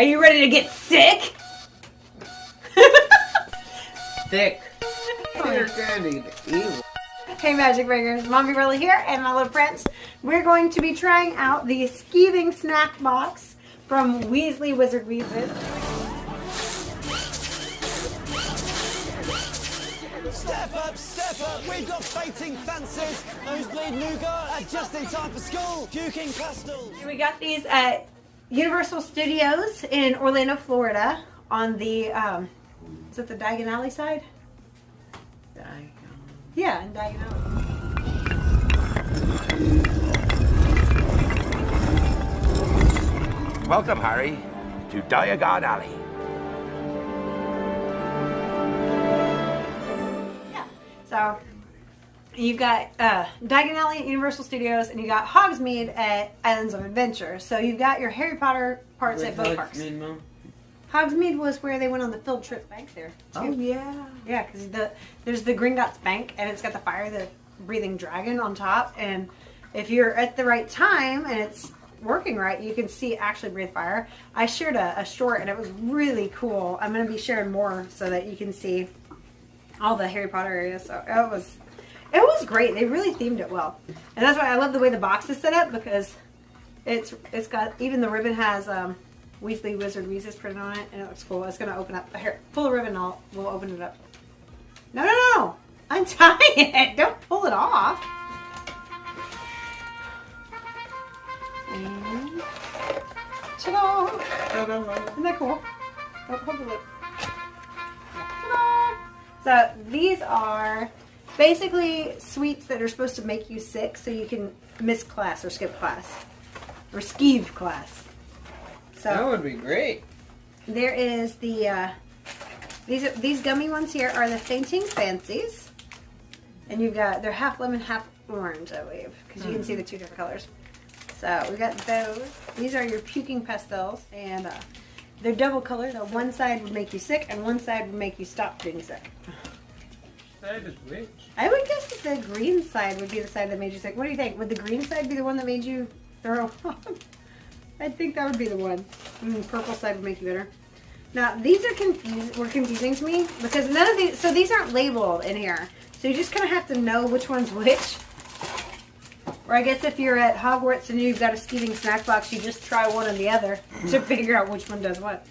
Are you ready to get sick? Thick. You're good, evil. Hey Magic Bringers, Mombierella here and my little friends. We're going to be trying out the Skiving Snack Box from Weasley Wizard Wheezes. Step up, we've got Fating Fancies, Nosebleed Nougat, just in time for school, Puking Pastilles. We got these at Universal Studios in Orlando, Florida on the, is it the Diagon Alley side? Yeah, in Diagon Alley. Welcome, Harry, to Diagon Alley. Yeah, so you've got Diagon Alley at Universal Studios and you got Hogsmeade at Islands of Adventure. So you've got your Harry Potter parts at both parks. Hogsmeade was where they went on the field trip bank there, too. Oh, yeah. Yeah, because there's the Gringotts Bank, and it's got the fire, the breathing dragon on top, and if you're at the right time, and it's working right, you can see it actually breathe fire. I shared a short, and it was really cool. I'm going to be sharing more so that you can see all the Harry Potter areas. So it was great. They really themed it well. And that's why I love the way the box is set up, because it's got, even the ribbon has Weasley Wizard Wheezes printed on it, and it looks cool. It's going to open up. Here, pull the ribbon, we'll open it up. No. Untie it. Don't pull it off. And ta-da! Isn't that cool? Oh, hold the lid. Ta-da! So these are basically sweets that are supposed to make you sick so you can miss class or skip class. Or skeeve class. So That would be great. there is the these gummy ones here are the Fainting Fancies, and you've got they're half lemon, half orange, I believe, because you can see the two different colors. So we got those. These are your Puking Pastilles, and they're double colored. So one side would make you sick, and one side would make you stop being sick. That is which? I would guess that the green side would be the side that made you sick. What do you think? Would the green side be the one that made you throw up? I think that would be the one. Purple side would make you better. Now, these are confusing to me because none of these, so these aren't labeled in here. So you just kind of have to know which one's which. Or I guess if you're at Hogwarts and you've got a Skiving Snack Box, you just try one or the other to figure out which one does what.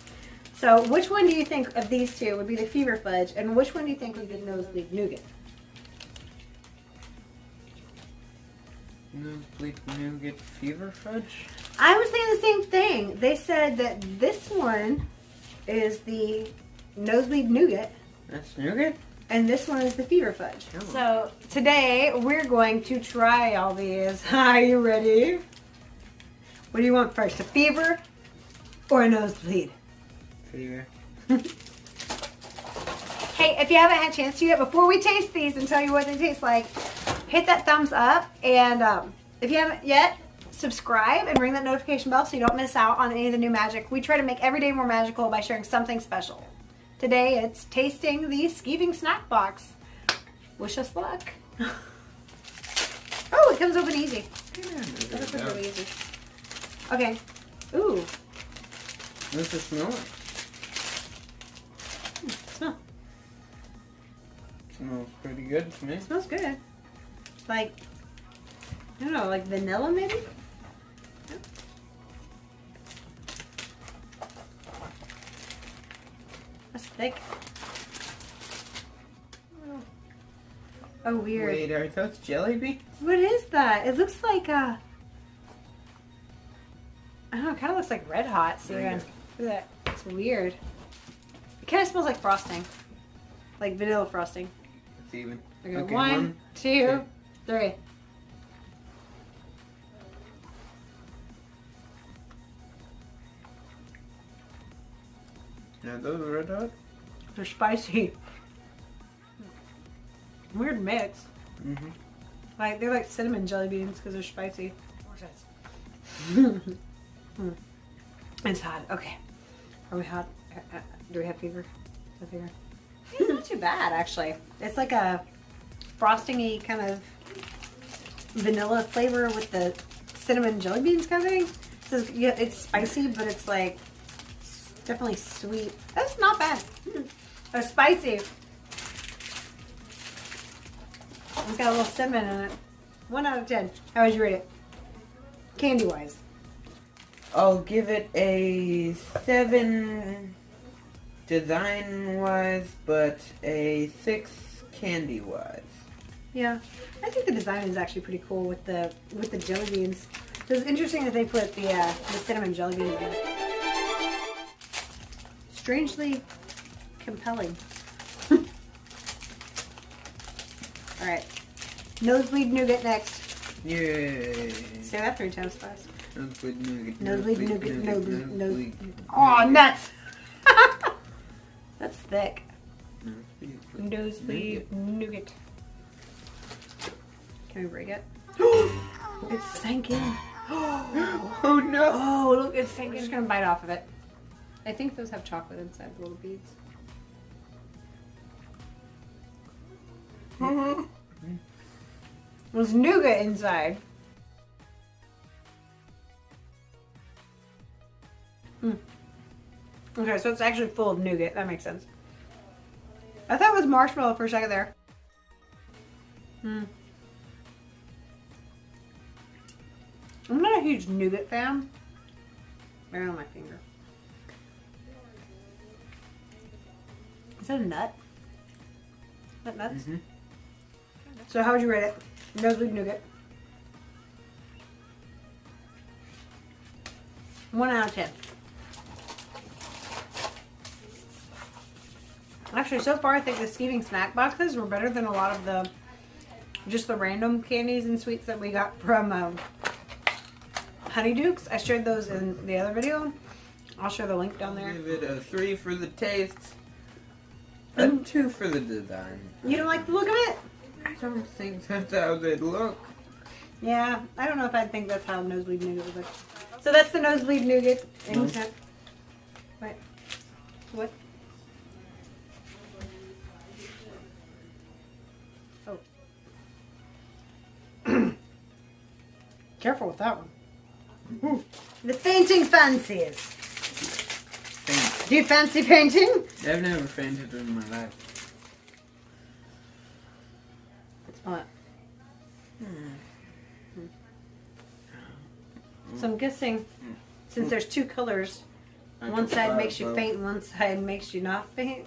So which one do you think of these two would be the Fever Fudge, and which one do you think would be the Nosebleed Nougat? Nosebleed Nougat Fever Fudge? I was saying the same thing. They said that this one is the Nosebleed Nougat. That's nougat? And this one is the Fever Fudge. Oh. So today we're going to try all these. Are you ready? What do you want first, a fever or a nosebleed? Fever. Hey, if you haven't had a chance to yet, before we taste these and tell you what they taste like, hit that thumbs up. And if you haven't yet, subscribe and ring that notification bell so you don't miss out on any of the new magic. We try to make every day more magical by sharing something special. Today it's tasting the Skiving Snack Box. Wish us luck. Oh, it comes open easy. That opens really easy. Okay. Ooh. What's the smell like? Smell. Smells pretty good to me. It smells good. Like, I don't know, like vanilla maybe? That's thick. Oh, weird. Wait, are those jelly beans? What is that? It looks like I don't know, it kind of looks like Red Hot. See, look at that. It's weird. It kind of smells like frosting. Like vanilla frosting. It's even. Okay, one, two, three. Now those are Red Hot? They're spicy. Weird mix. Mm-hmm. Like they're like cinnamon jelly beans because they're spicy. It's hot. Okay. Are we hot? Do we have fever? Fever? It's not too bad actually. It's like a frosting-y kind of vanilla flavor with the cinnamon jelly beans kind of thing. So it's spicy, but it's like Definitely sweet. That's not bad. It's spicy. It's got a little cinnamon in it. 1 out of 10. How would you rate it? Candy wise. I'll give it a 7 design wise, but a 6 candy wise. Yeah, I think the design is actually pretty cool with the jelly beans. So it's interesting that they put the cinnamon jelly beans in it. Strangely compelling. All right, Nosebleed Nougat next. Yay! Say that 3 times fast. Nosebleed Nougat. Nosebleed Nougat. Nosebleed. Nosebleed. Oh, nuts! That's thick. Nosebleed Nosebleed Nougat. Can we break it? It sank in. Oh no! Oh, look, it's sank in. I'm just gonna bite off of it. I think those have chocolate inside, the little beads. There's nougat inside. Okay, so it's actually full of nougat. That makes sense. I thought it was marshmallow for a second there. I'm not a huge nougat fan. Right on my finger. Is that a nut? Is that nuts? Mm-hmm. So how would you rate it? Nosebleed Nougat. 1 out of 10. Actually, so far I think the Skiving Snack Boxes were better than a lot of the just the random candies and sweets that we got from Honeydukes. I shared those in the other video. I'll share the link down there. Give it a 3 for the taste, a 2 for the design. You don't like the look of it? I don't think that's how they look. Yeah, I don't know if I'd think that's how Nosebleed Nougat would look. So that's the Nosebleed Nougat. Wait. What? Oh. Careful with that one. Ooh. The painting fancies. Faint. Do you fancy painting? I've never fainted in my life. What? So I'm guessing, since there's 2 colors, one side makes you faint, one side makes you not faint.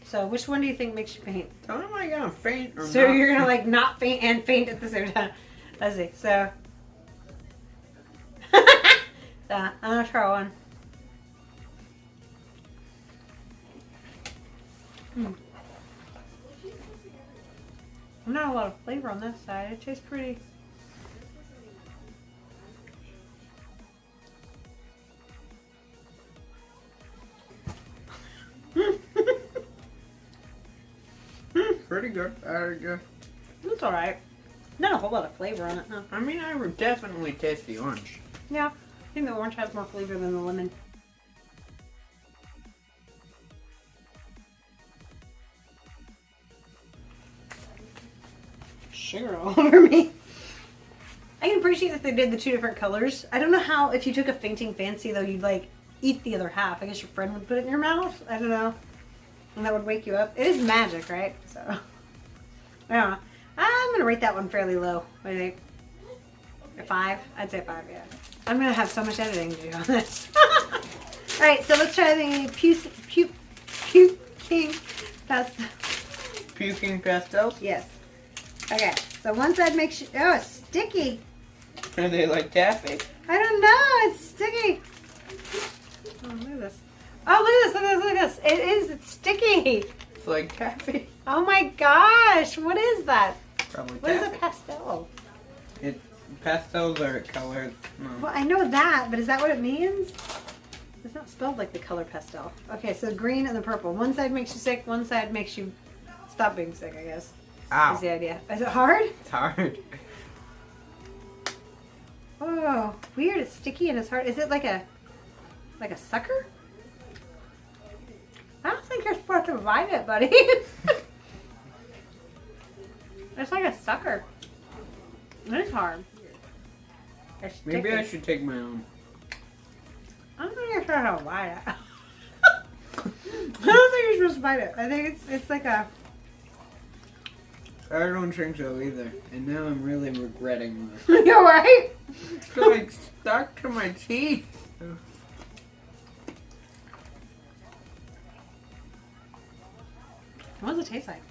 So which one do you think makes you faint? How am I gonna faint or So not you're gonna faint? like not faint and faint at the same time. Let's see. So, I'm gonna try one. Not a lot of flavor on this side. It tastes pretty. Pretty good. Very good. It's alright. Not a whole lot of flavor on it, huh? I mean, I would definitely taste the orange. Yeah. I think the orange has more flavor than the lemon. Sugar all over me. I can appreciate that they did the 2 different colors. I don't know how, if you took a fainting fancy though, you'd like eat the other half. I guess your friend would put it in your mouth. I don't know. And that would wake you up. It is magic, right? So, I don't know. I'm going to rate that one fairly low. What do you think? A 5? I'd say 5, yeah. I'm going to have so much editing to do on this. Alright, so let's try the puking pastel. Puking pastels? Yes. Okay, so one side makes you, oh, it's sticky. Are they like taffy? I don't know, it's sticky. Oh, look at this. Oh, look at this, look at this, look at this. It is, it's sticky. It's like taffy. Oh my gosh, what is that? Probably What is taffy. a pastel? Pastels are colors. No. Well, I know that, but is that what it means? It's not spelled like the color pastel. Okay, so green and the purple. One side makes you sick, one side makes you stop being sick, I guess. Ow. Is the idea. Is it hard? It's hard. Oh, weird. It's sticky and it's hard. Is it like a sucker? I don't think you're supposed to bite it, buddy. It's like a sucker. It is hard. It's sticky. Maybe I should take my own. I'm not even sure how to bite it. I don't think you're supposed to bite it. I think it's like a... I don't think so either. And now I'm really regretting this. You're right. It's like stuck to my teeth. What does it taste like?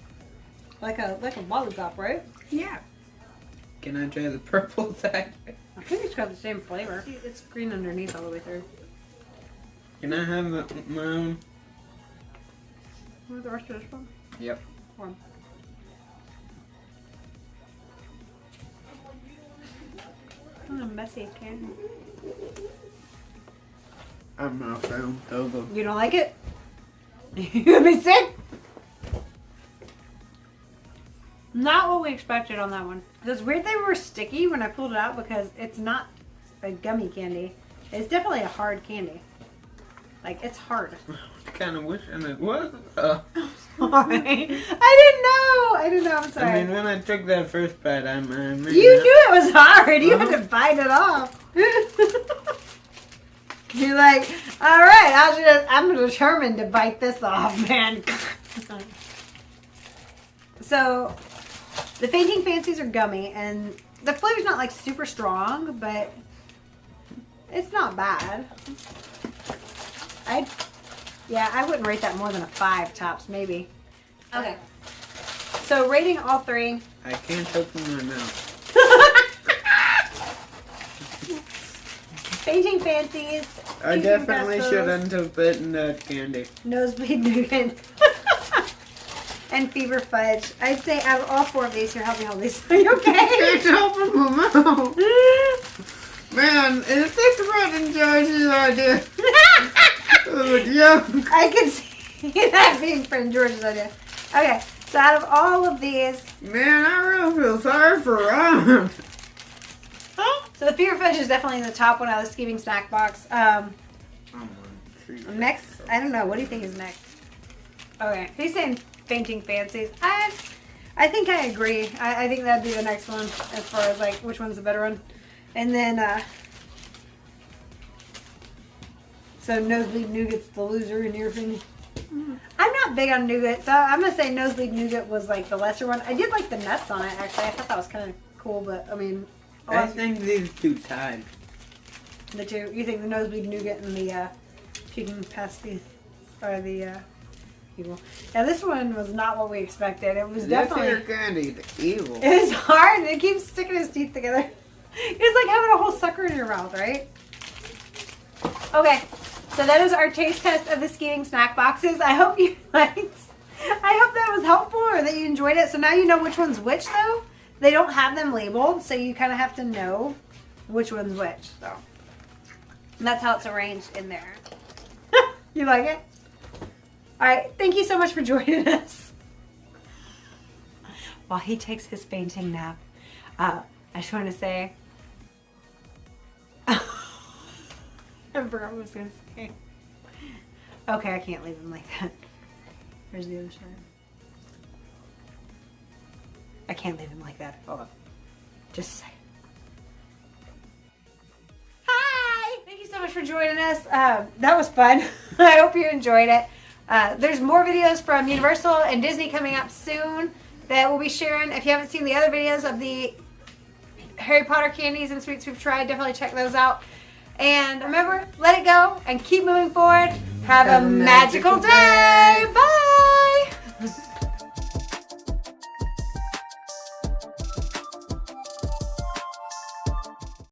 Like a lollipop, right? Yeah. Can I try the purple side? I think it's got the same flavor. It's green underneath all the way through. Can I have my own? Want the rest of this one? Yep. One. Oh, messy candy. I'm not from Togo. You don't like it? You gonna be sick? Not what we expected on that one. It's weird they were sticky when I pulled it out because it's not a gummy candy. It's definitely a hard candy. Like, it's hard. I kind of wish it was. Sorry. I didn't know. I'm sorry. I mean, when I took that first bite, I'm you knew it was hard. You had to bite it off. You're like, all right, I'm determined to bite this off, man. So, the Fainting Fancies are gummy, and the flavor's not like super strong, but it's not bad. I wouldn't rate that more than a 5 tops, maybe. Okay. So rating all 3. I can't open my mouth. Fainting Fancies. I Puking definitely Pastilles, shouldn't have bitten that candy. Nosebleed Nougat. And Fever Fudge. I'd say out of all 4 of these, here, help me hold these. Are you okay? I can't open my mouth. Man, is this Fred and George's idea? Oh, joke. I can see that being Fred and George's idea. Okay, so out of all of these... Man, I really feel sorry for Ron. So the Fever Fudge is definitely in the top one out of the Skiving Snack Box. Next, I don't know. What do you think is next? Okay, he's saying Fainting Fancies. I think I agree. I think that'd be the next one as far as like which one's the better one. And then, so Nosebleed Nougat's the loser in your opinion? I'm not big on nougat, so I'm going to say Nosebleed Nougat was like the lesser one. I did like the nuts on it, actually. I thought that was kind of cool, but I mean... I think these two tied. The two? You think the Nosebleed Nougat and the Puking Pastilles are the evil? Yeah, this one was not what we expected. It was definitely... This candy, the evil. It was hard. It keeps sticking his teeth together. It's like having a whole sucker in your mouth, right? Okay, so that is our taste test of the Skiving Snack Boxes. I hope you liked. I hope that was helpful or that you enjoyed it. So now you know which one's which, though. They don't have them labeled, so you kind of have to know which one's which. So and that's how it's arranged in there. You like it? All right, thank you so much for joining us. While he takes his fainting nap, I just want to say, I forgot what I was going to say. Okay, I can't leave him like that. Where's the other side? I can't leave him like that. Hold on. Just a second. Hi! Thank you so much for joining us. That was fun. I hope you enjoyed it. There's more videos from Universal and Disney coming up soon that we'll be sharing. If you haven't seen the other videos of the Harry Potter candies and sweets we've tried, definitely check those out. And remember, let it go and keep moving forward. Have a magical day. Bye!